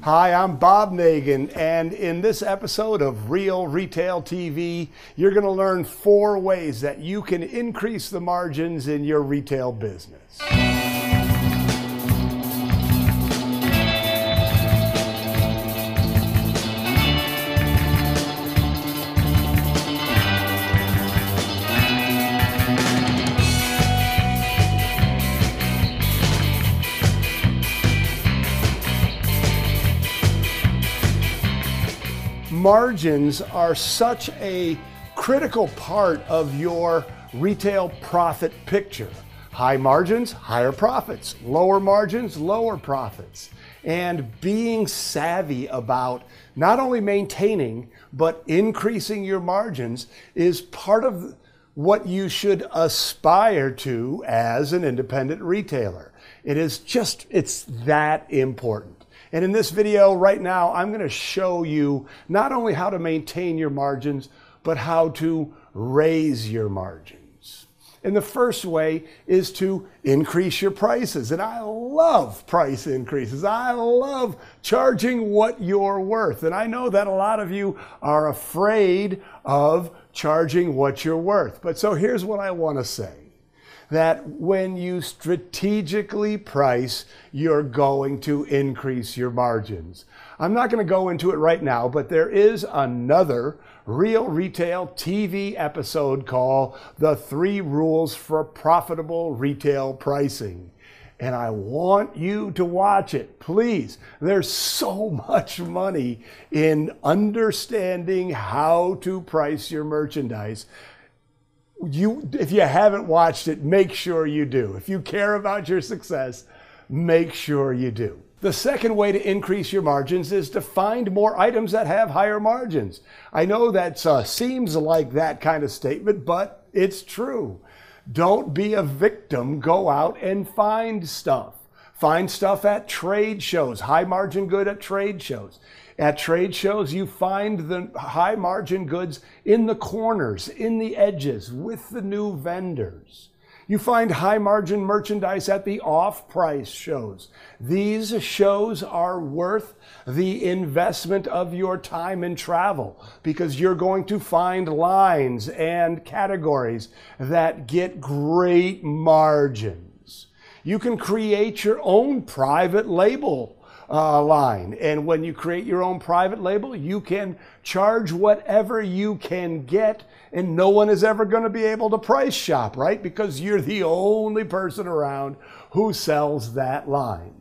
Hi, I'm Bob Nagin, and in this episode of Real Retail TV, you're going to learn 4 ways that you can increase the margins in your retail business. Margins are such a critical part of your retail profit picture. High margins, higher profits. Lower margins, lower profits. And being savvy about not only maintaining, but increasing your margins is part of what you should aspire to as an independent retailer. It's that important. And in this video right now, I'm going to show you not only how to maintain your margins, but how to raise your margins. And the first way is to increase your prices. And I love price increases. I love charging what you're worth. And I know that a lot of you are afraid of charging what you're worth. But so here's what I want to say. That when you strategically price, you're going to increase your margins. I'm not going to go into it right now, but there is another Real Retail TV episode called The 3 Rules for Profitable Retail Pricing. And I want you to watch it, please. There's so much money in understanding how to price your merchandise. If you haven't watched it, make sure you do. If you care about your success, make sure you do. The second way to increase your margins is to find more items that have higher margins. I know that seems like that kind of statement, but it's true. Don't be a victim. Go out and find stuff. Find stuff at trade shows, high margin good at trade shows. At trade shows, you find the high margin goods in the corners, in the edges, with the new vendors. You find high margin merchandise at the off-price shows. These shows are worth the investment of your time and travel because you're going to find lines and categories that get great margins. You can create your own private label line. And when you create your own private label, you can charge whatever you can get, and no one is ever going to be able to price shop, right? Because you're the only person around who sells that line.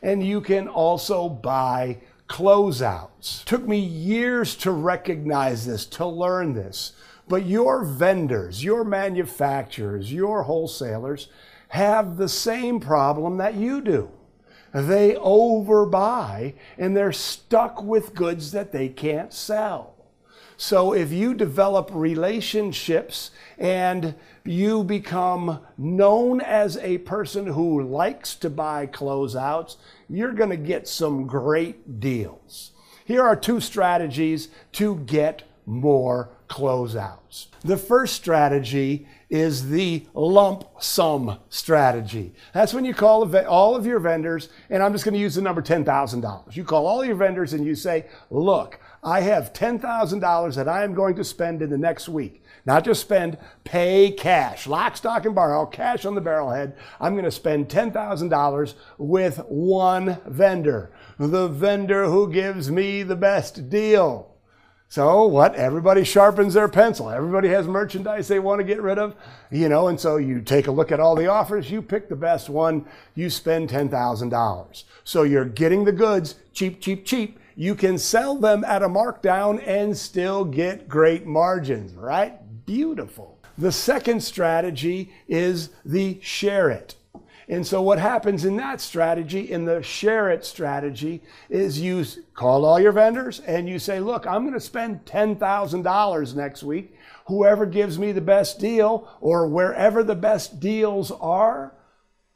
And you can also buy closeouts. Took me years to recognize this, to learn this. But your vendors, your manufacturers, your wholesalers have the same problem that you do. They overbuy and they're stuck with goods that they can't sell. So if you develop relationships and you become known as a person who likes to buy closeouts, you're going to get some great deals. Here are 2 strategies to get more closeouts. The first strategy is the lump sum strategy. That's when you call all of your vendors, and I'm just going to use the number $10,000. You call all your vendors and you say, look, I have $10,000 that I am going to spend in the next week. Not just spend, pay cash, lock, stock, and barrel, cash on the barrelhead. I'm going to spend $10,000 with one vendor, the vendor who gives me the best deal. So what? Everybody sharpens their pencil. Everybody has merchandise they want to get rid of, and so you take a look at all the offers, you pick the best one, you spend $10,000. So you're getting the goods cheap, cheap, cheap. You can sell them at a markdown and still get great margins, right? Beautiful. The second strategy is the share it. And so what happens in that strategy, in the share it strategy, is you call all your vendors and you say, look, I'm going to spend $10,000 next week. Whoever gives me the best deal or wherever the best deals are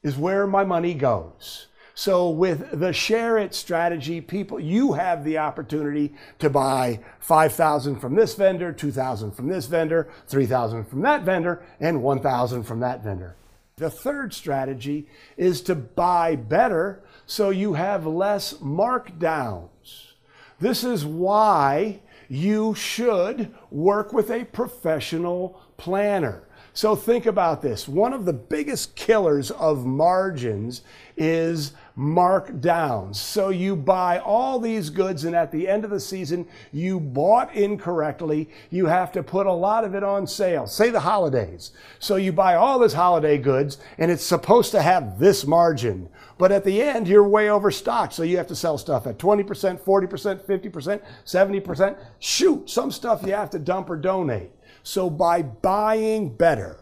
is where my money goes. So with the share it strategy, you have the opportunity to buy $5,000 from this vendor, $2,000 from this vendor, $3,000 from that vendor, and $1,000 from that vendor. The third strategy is to buy better so you have less markdowns. This is why you should work with a professional planner. So think about this. One of the biggest killers of margins is markdowns. So you buy all these goods and at the end of the season, you bought incorrectly. You have to put a lot of it on sale, say the holidays. So you buy all this holiday goods and it's supposed to have this margin. But at the end, you're way overstocked. So you have to sell stuff at 20%, 40%, 50%, 70%. Shoot, some stuff you have to dump or donate. So by buying better,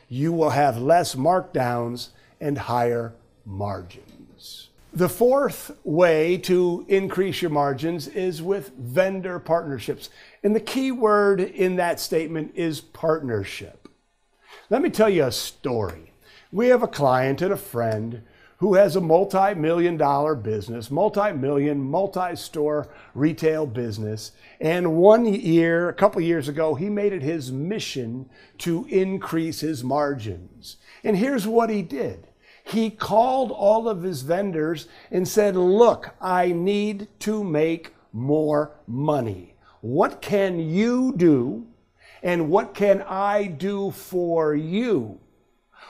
you will have less markdowns and higher margins. The fourth way to increase your margins is with vendor partnerships. And the key word in that statement is partnership. Let me tell you a story. We have a client and a friend who has a multi-million-dollar business, multi-store retail business. And one year, a couple years ago, he made it his mission to increase his margins. And here's what he did. He called all of his vendors and said, look, I need to make more money. What can you do? And what can I do for you?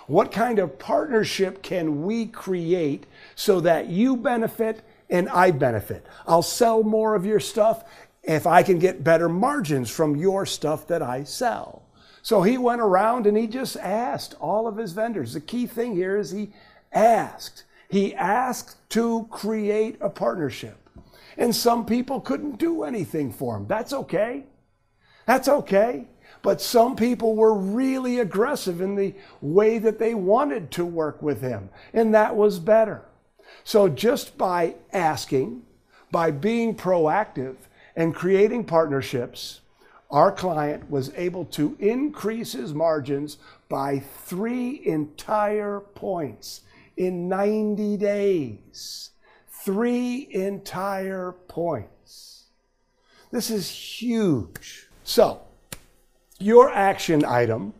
What kind of partnership can we create so that you benefit and I benefit? I'll sell more of your stuff if I can get better margins from your stuff that I sell. So he went around and he just asked all of his vendors. The key thing here is he asked. He asked to create a partnership. And some people couldn't do anything for him. That's okay. That's okay. But some people were really aggressive in the way that they wanted to work with him, and that was better. So just by asking, by being proactive and creating partnerships, our client was able to increase his margins by 3 entire points in 90 days. 3 entire points. This is huge. So, your action item,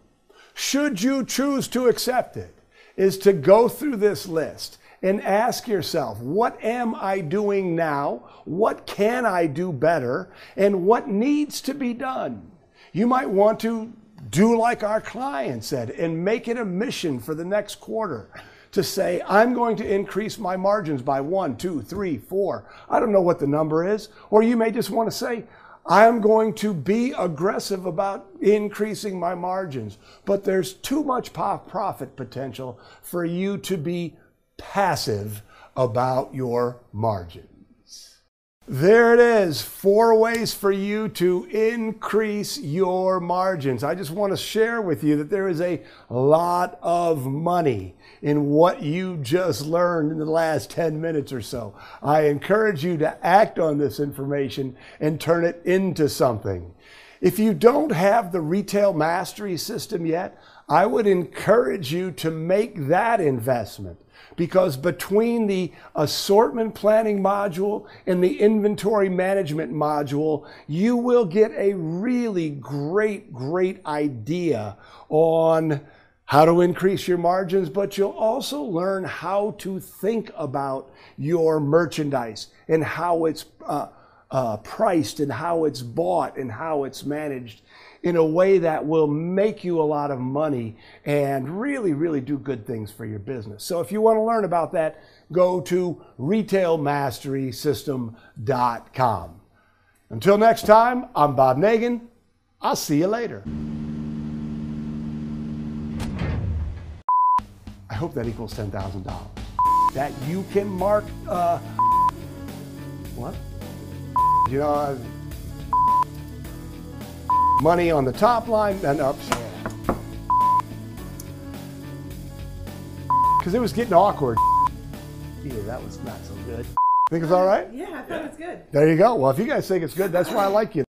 should you choose to accept it, is to go through this list and ask yourself, what am I doing now? What can I do better? And what needs to be done? You might want to do like our client said and make it a mission for the next quarter to say, I'm going to increase my margins by 1, 2, 3, 4. I don't know what the number is. Or you may just want to say, I'm going to be aggressive about increasing my margins, but there's too much profit potential for you to be passive about your margins. There it is, 4 ways for you to increase your margins. I just want to share with you that there is a lot of money in what you just learned in the last 10 minutes or so. I encourage you to act on this information and turn it into something. If you don't have the Retail Mastery System yet, I would encourage you to make that investment, because between the assortment planning module and the inventory management module, you will get a really great idea on how to increase your margins, but you'll also learn how to think about your merchandise and how it's priced and how it's bought and how it's managed in a way that will make you a lot of money and really do good things for your business. So if you want to learn about that, go to retailmasterysystem.com. Until next time, I'm Bob Nagin. I'll see you later. I hope that equals $10,000. That you can mark, what? You know, money on the top line and up. Because it was getting awkward. Yeah, that was not so good. Think it's all right? Yeah, I thought it was good. There you go. Well, if you guys think it's good, that's why I like you.